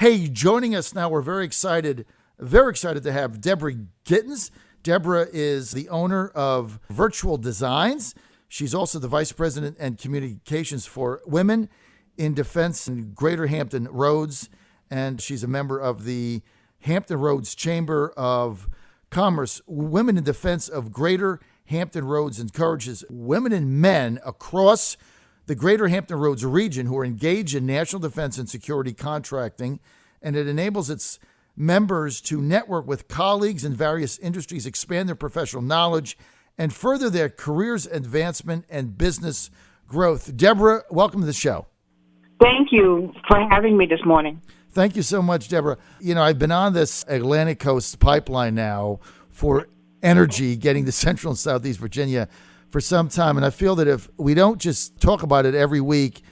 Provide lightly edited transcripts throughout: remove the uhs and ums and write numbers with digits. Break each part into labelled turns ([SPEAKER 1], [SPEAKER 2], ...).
[SPEAKER 1] Hey, joining us now, we're very excited to have Deborah Gittens. Deborah is the owner of VIRTUoL Designs. She's also the Vice President and Communications for Women in Defense in Greater Hampton Roads, and she's a member of the Hampton Roads Chamber of Commerce. Women in Defense of Greater Hampton Roads encourages women and men across the Greater Hampton Roads region who are engaged in national defense and security contracting, and it enables its members to network with colleagues in various industries, expand their professional knowledge, and further their careers advancement and business growth. Deborah, welcome to the show.
[SPEAKER 2] Thank you for having me this morning.
[SPEAKER 1] Thank you so much, Deborah. You know, I've been on this Atlantic Coast pipeline now for energy getting to Central and Southeast Virginia for some time, and I feel that if we don't just talk about it every week,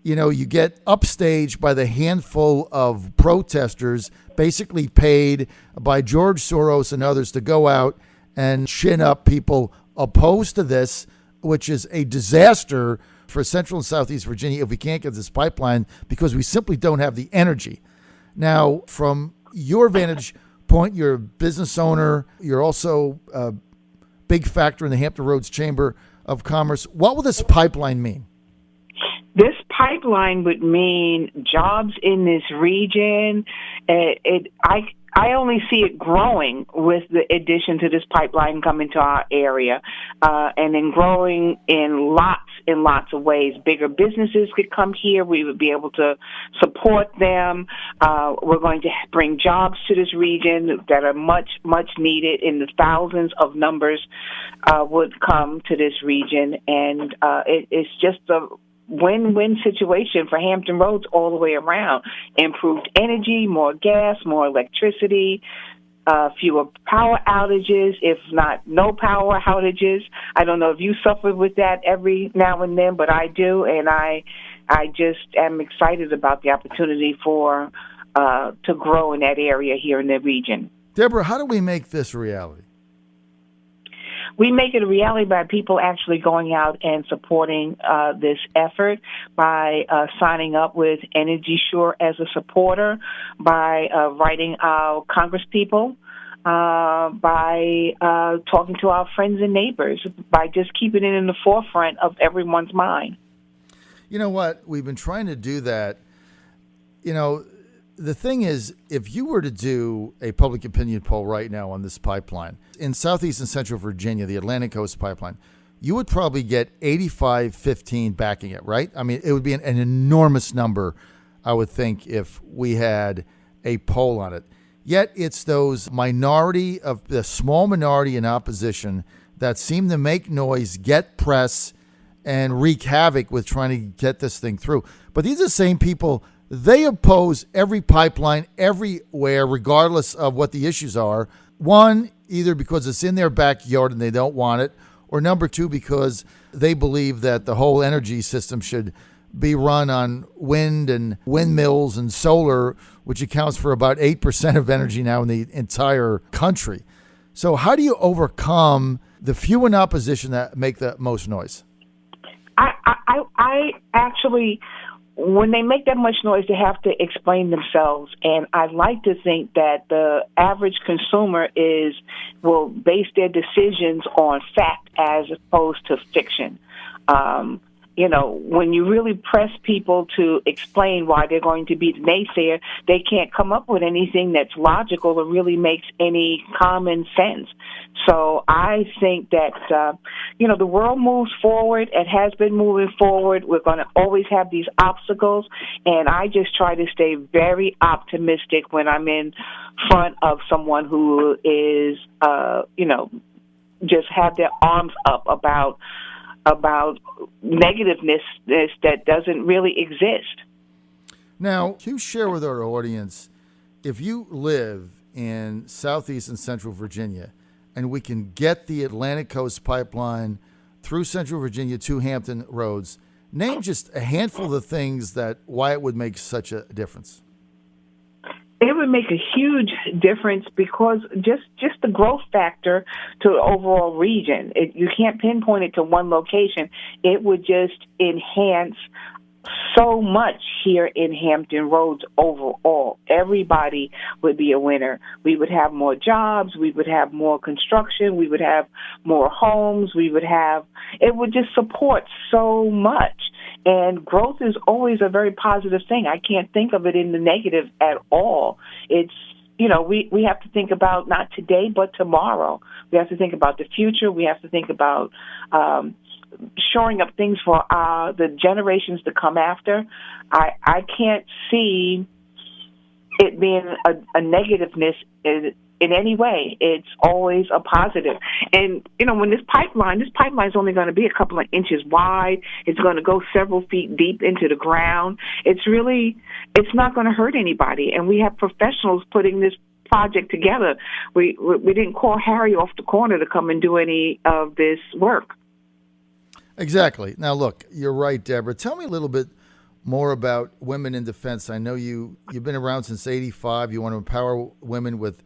[SPEAKER 1] you know, you get upstaged by the handful of protesters basically paid by George Soros and others to go out and shin up people opposed to this, which is a disaster for Central and Southeast Virginia if we can't get this pipeline because we simply don't have the energy. Now, from your vantage point, you're a business owner, you're also a big factor in the Hampton Roads Chamber of Commerce. What will this pipeline mean?
[SPEAKER 2] This pipeline would mean jobs in this region. I only see it growing with the addition to this pipeline coming to our area, and then growing in lots of ways. Bigger businesses could come here. We would be able to support them. We're going to bring jobs to this region that are much needed. In the thousands of numbers would come to this region, and it's just a win-win situation for Hampton Roads all the way around. Improved energy, more gas, more electricity, fewer power outages, if not no power outages. I don't know if you suffer with that every now and then, but I do, and I just am excited about the opportunity for to grow in that area here in the region.
[SPEAKER 1] Deborah, how do we make this a reality?
[SPEAKER 2] We make it a reality by people actually going out and supporting this effort, by signing up with Energy Sure as a supporter, by writing our congresspeople, by talking to our friends and neighbors, by just keeping it in the forefront of everyone's mind.
[SPEAKER 1] You know what? We've been trying to do that. You know, the thing is, if you were to do a public opinion poll right now on this pipeline in Southeast and Central Virginia, the Atlantic Coast pipeline, you would probably get 85-15 backing it, right? I mean, it would be an enormous number, I would think, if we had a poll on it. Yet it's those the small minority in opposition that seem to make noise, get press, and wreak havoc with trying to get this thing through. But these are the same people. They oppose every pipeline everywhere, regardless of what the issues are. One, either because it's in their backyard and they don't want it, or number two, because they believe that the whole energy system should be run on wind and windmills and solar, which accounts for about 8% of energy now in the entire country. So how do you overcome the few in opposition that make the most noise?
[SPEAKER 2] I actually... When they make that much noise, they have to explain themselves, and I like to think that the average consumer will base their decisions on fact as opposed to fiction. You know, when you really press people to explain why they're going to be the naysayer, they can't come up with anything that's logical or really makes any common sense. So I think that, the world moves forward. It has been moving forward. We're going to always have these obstacles, and I just try to stay very optimistic when I'm in front of someone who is, just have their arms up about negativeness that doesn't really exist.
[SPEAKER 1] Now, can you share with our audience, if you live in Southeast and Central Virginia, and we can get the Atlantic Coast pipeline through Central Virginia to Hampton Roads, name just a handful of the things why it would make such a difference.
[SPEAKER 2] It would make a huge difference because just the growth factor to the overall region. You can't pinpoint it to one location. It would just enhance so much here in Hampton Roads overall. Everybody would be a winner. We would have more jobs. We would have more construction. We would have more homes. It would just support so much. And growth is always a very positive thing. I can't think of it in the negative at all. It's, we have to think about not today, but tomorrow. We have to think about the future. We have to think about shoring up things for the generations to come after. I can't see it being a negativeness in any way. It's always a positive. And, when this pipeline is only going to be a couple of inches wide. It's going to go several feet deep into the ground. It's not going to hurt anybody. And we have professionals putting this project together. We didn't call Harry off the corner to come and do any of this work.
[SPEAKER 1] Exactly. Now, look, you're right, Deborah. Tell me a little bit more about women in defense. I know you've been around since '85. You want to empower women with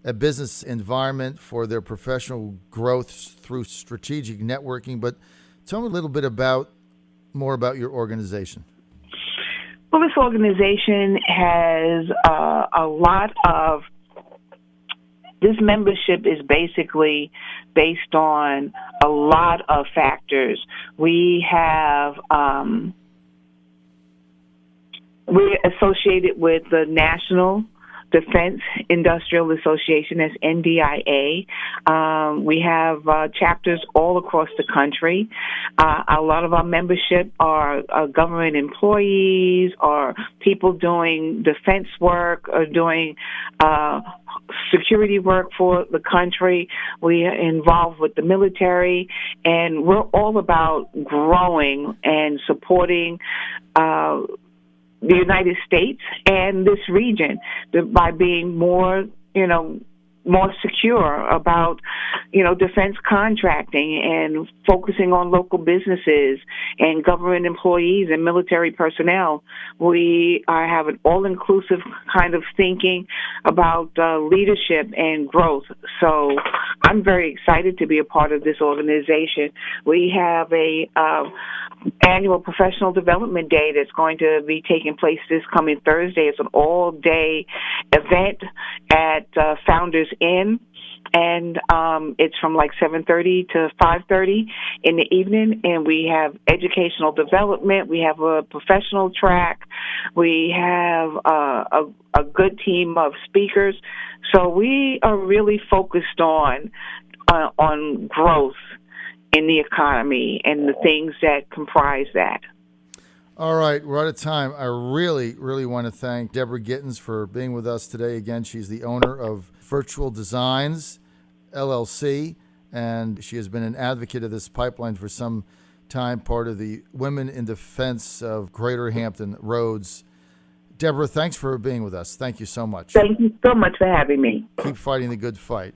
[SPEAKER 1] a business environment for their professional growth through strategic networking. But tell me a little bit more about your organization.
[SPEAKER 2] Well, this organization has a lot of. This membership is basically based on a lot of factors. We're associated with the National Defense Industrial Association, as NDIA. We have chapters all across the country. A lot of our membership are government employees or people doing defense work or doing security work for the country. We are involved with the military, and we're all about growing and supporting the United States and this region by being more secure about, defense contracting and focusing on local businesses and government employees and military personnel. We have an all-inclusive kind of thinking about leadership and growth. So I'm very excited to be a part of this organization. We have a annual professional development day that's going to be taking place this coming Thursday. It's an all-day event at Founders Inn, and it's from like 7:30 to 5:30 in the evening. And we have educational development. We have a professional track. We have a good team of speakers. So we are really focused on growth in the economy and the things that comprise that.
[SPEAKER 1] All right, we're out of time. I really, really want to thank Deborah Gittens for being with us today. Again, she's the owner of VIRTUoL Designs, LLC, and she has been an advocate of this pipeline for some time, part of the Women in Defense of Greater Hampton Roads. Deborah, thanks for being with us. Thank you so much.
[SPEAKER 2] Thank you so much for having me.
[SPEAKER 1] Keep fighting the good fight.